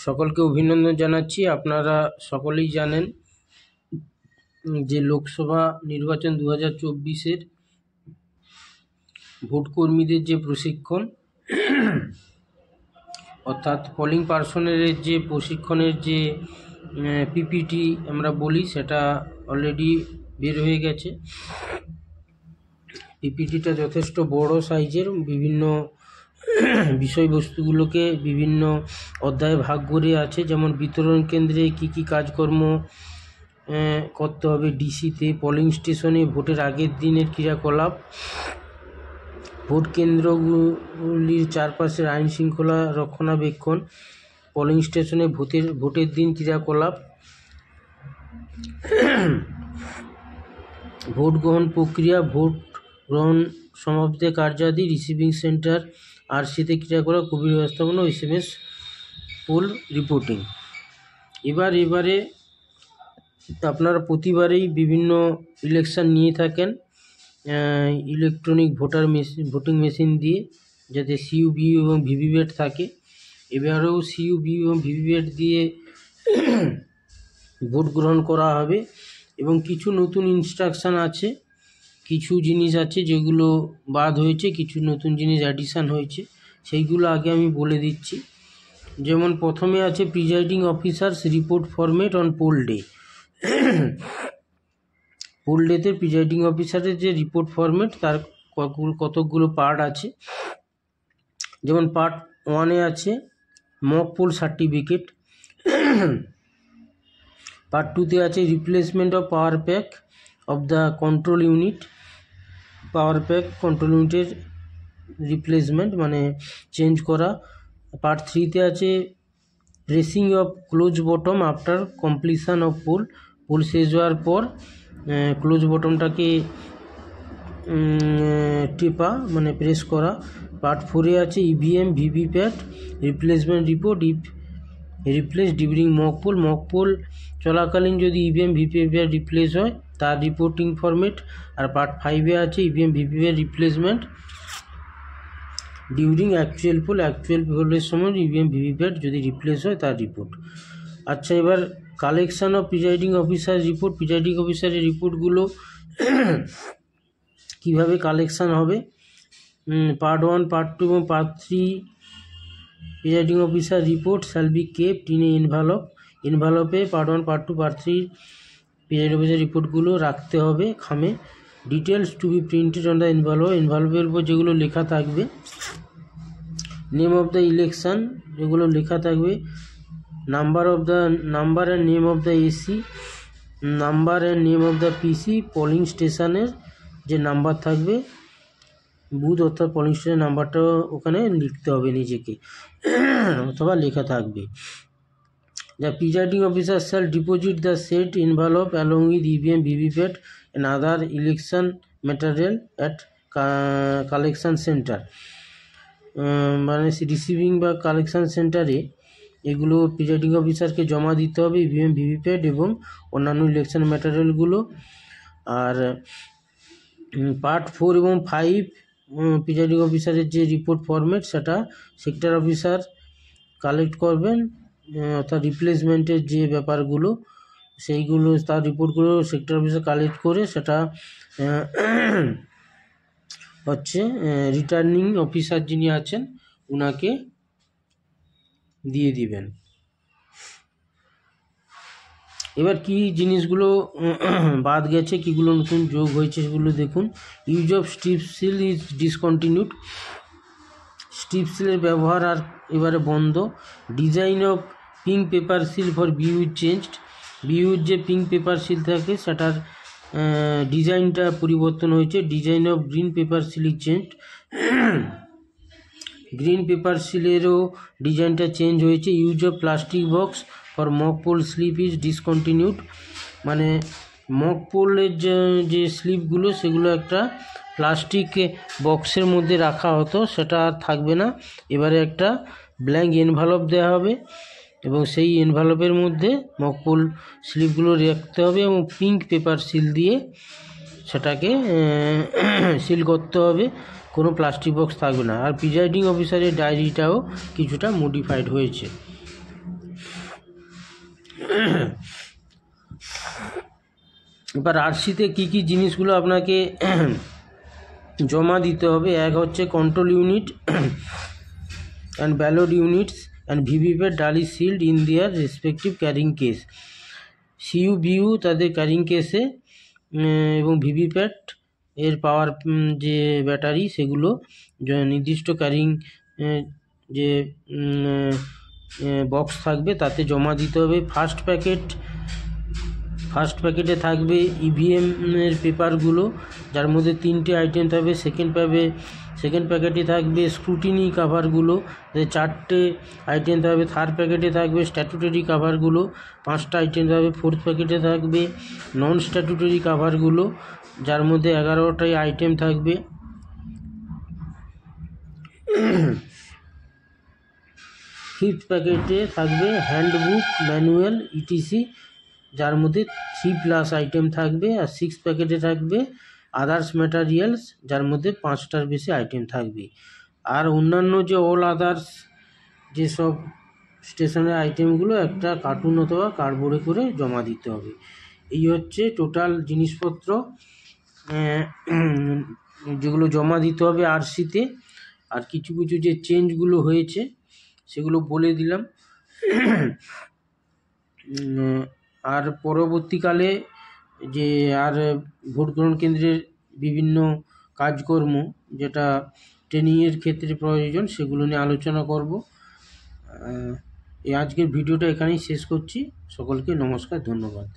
সকলকে অভিনন্দন জানাচ্ছি। আপনারা সকলেই জানেন যে লোকসভা নির্বাচন 2024-এর ভোট কর্মীদের যে প্রশিক্ষণ অর্থাৎ পোলিং পার্সনের যে প্রশিক্ষণের যে পিপিটি আমরা বলি, সেটা অলরেডি বের হয়ে গেছে। পিপিটিটা যথেষ্ট বড় সাইজের, বিভিন্ন বিষয়বস্তুগুলোকে বিভিন্ন অধ্যায়ে ভাগ করে আছে। যেমন বিতরণ কেন্দ্রে কি কি কাজকর্ম করতে হবে, ডিসিতে, পোলিং স্টেশনে ভোটের আগের দিনের ক্রিয়াকলাপ, ভোট কেন্দ্রগুলির চারপাশের আইন শৃঙ্খলা রক্ষণাবেক্ষণ, পোলিং স্টেশনে ভোটের দিন ক্রিয়াকলাপ, ভোট গ্রহণ প্রক্রিয়া, ভোট গ্রহণ সমাপ্তি কার্যাদি, রিসিভিং সেন্টার আরসিতে ক্রিয়াকলাপ, কোভিড ব্যবস্থাপনা, SMS পোল রিপোর্টিং। এবারে আপনারা প্রতিবারেই বিভিন্ন ইলেকশন নিয়ে থাকেন ইলেকট্রনিক ভোটিং মেশিন দিয়ে, যাতে CUBU এবং ভিভিপ্যাট থাকে। এবারেও CUBU এবং ভিভিপ্যাট দিয়ে ভোট গ্রহণ করা হবে এবং কিছু নতুন ইনস্ট্রাকশান আছে, কিছু জিনিস আছে যেগুলো বাদ হয়েছে, কিছু নতুন জিনিস অ্যাডিশান হয়েছে, সেইগুলো আগে আমি বলে দিচ্ছি। যেমন প্রথমে আছে presiding officers report format on poll day. Poll ডেতে প্রিজাইডিং অফিসারের যে রিপোর্ট ফরম্যাট, তার কতগুলো পার্ট আছে। যেমন পার্ট 1-এ আছে মক পোল সার্টিফিকেট, পার্ট 2-তে আছে replacement of power pack of the control unit. Power pack control ইউনিটের রিপ্লেসমেন্ট মানে চেঞ্জ করা। পার্ট 3-তে আছে pressing of close button after completion of poll শেষ হওয়ার পর ক্লোজ বটমটাকে টেপা মানে প্রেস করা। পার্ট 4-এ আছে EVM VVPAT replacement report if replace during mock poll চলাকালীন যদি EVM ভিভিপ্যাট রিপ্লেস হয় তার রিপোর্টিং ফরম্যাট। আর পার্ট 5-এ আছে EVM VVPAT replacement during actual পোলের সময় EVM ভিভিপ্যাট যদি রিপ্লেস হয় তার রিপোর্ট। আচ্ছা, এবার collection of presiding officer report. Presiding অফিসারের রিপোর্টগুলো কীভাবে কালেকশান হবে, পার্ট 1, পার্ট 2 এবং part 3 presiding officer report shall be kept in a এনভালপে part 1, part 2, part 3 presiding officer রিপোর্টগুলো রাখতে হবে খামে। Details to be printed on the এনভালপের উপর যেগুলো লেখা থাকবে, নেম অফ দ্য ইলেকশন যেগুলো লেখা থাকবে, number and name of the AC, number and name of the PC, polling স্টেশনের যে নাম্বার থাকবে, বুথ অর্থাৎ পোলিং স্টেশনের নাম্বারটাও ওখানে লিখতে হবে নিজেকে অথবা লেখা থাকবে। The presiding officer shall deposit the said envelope along with EVM, VVPAT and other election material at collection center। মানে রিসিভিং বা কালেকশন সেন্টারে এগুলো প্রিজাইডিং অফিসারকে জমা দিতে হবে, EVM, VVPAT এবং অন্যান্য ইলেকশন ম্যাটেরিয়ালগুলো। আর পার্ট 4 এবং 5 প্রিজাইডিং অফিসারের যে রিপোর্ট ফরম্যাট, সেটা সেক্টর অফিসার কালেক্ট করবেন, অর্থাৎ রিপ্লেসমেন্টের যে ব্যাপারগুলো সেইগুলো তার রিপোর্টগুলো সেক্টর অফিসার কালেক্ট করে সেটা হচ্ছে রিটার্নিং অফিসার যিনি আছেন ওনাকে দিয়ে দিবেন। এবার কি জিনিসগুলো বাদ গেছে, কীগুলো নতুন যোগ হয়েছে সেগুলো দেখুন। Use of strip seal is discontinued. Strip সিলের ব্যবহার আর এবারে বন্ধ। Design of pink paper seal for BU changed. বিউর যে পিঙ্ক পেপার সিল থাকে সেটার ডিজাইনটা পরিবর্তন হয়েছে। Design of green paper seal is changed. Green paper সিলেরও ডিজাইনটা চেঞ্জ হয়েছে। Use of plastic box for mock poll slip is discontinued. মানে মক পোলের যে স্লিপগুলো সেগুলো একটা প্লাস্টিক বক্সের মধ্যে রাখা হতো, সেটা আর থাকবে না। এবারে একটা ব্ল্যাঙ্ক এনভালপ দেওয়া হবে এবং সেই এনভালপের মধ্যে মক পোল স্লিপগুলো রাখতে হবে এবং পিঙ্ক পেপার সিল দিয়ে সেটাকে সিল করতে হবে, কোনো প্লাস্টিক বক্স থাকবে না। আর প্রিজাইডিং অফিসারের ডায়েরিটাও কিছুটা মডিফাইড হয়েছে। এবার আরসিতে কী কী জিনিসগুলো আপনাকে জমা দিতে হবে, এক হচ্ছে control unit and ballot units and VVPAT duly sealed in their respective carrying case. CU BU তাদের ক্যারিং কেসে এবং ভিভিপ্যাট এর পাওয়ার যে ব্যাটারি সেগুলো নির্দিষ্ট ক্যারিং যে বক্স থাকবে তাতে জমা দিতে হবে। ফার্স্ট প্যাকেটে থাকবে ইভিএম এর পেপারগুলো, যার মধ্যে 3টে আইটেম থাকবে। সেকেন্ড প্যাকেটে থাকবে স্ক্রুটিনি কাভারগুলো, 4টে আইটেম থাকবে। থার্ড প্যাকেটে থাকবে স্ট্যাটুটরি কাভারগুলো, 5টা আইটেম থাকবে। ফোর্থ প্যাকেটে থাকবে নন স্ট্যাটুটরি কাভারগুলো, যার মধ্যে 11টাই আইটেম থাকবে। ফিফথ প্যাকেটে থাকবে হ্যান্ডবুক, ম্যানুয়াল, ইটিসি, যার মধ্যে 3+ আইটেম থাকবে। আর 6th প্যাকেটে থাকবে আদার্স ম্যাটেরিয়ালস, যার মধ্যে 5টার বেশি আইটেম থাকবে। আর অন্যান্য যে অল আদার্স যেসব স্টেশনের আইটেমগুলো একটা কার্টুন অথবা কার্ডবোর্ডে করে জমা দিতে হবে। এই হচ্ছে টোটাল জিনিসপত্র যেগুলো জমা দিতে হবে আরসিতে। আর কিছু কিছু যে চেঞ্জগুলো হয়েছে সেগুলো বলে দিলাম। আর পরবর্তীকালে যে আর ভোট গ্রহণ কেন্দ্রের বিভিন্ন কাজকর্ম যেটা ট্রেনিংয়ের ক্ষেত্রে প্রয়োজন সেগুলো নিয়ে আলোচনা করব। এই আজকের ভিডিওটা এখানেই শেষ করছি। সকলকে নমস্কার, ধন্যবাদ।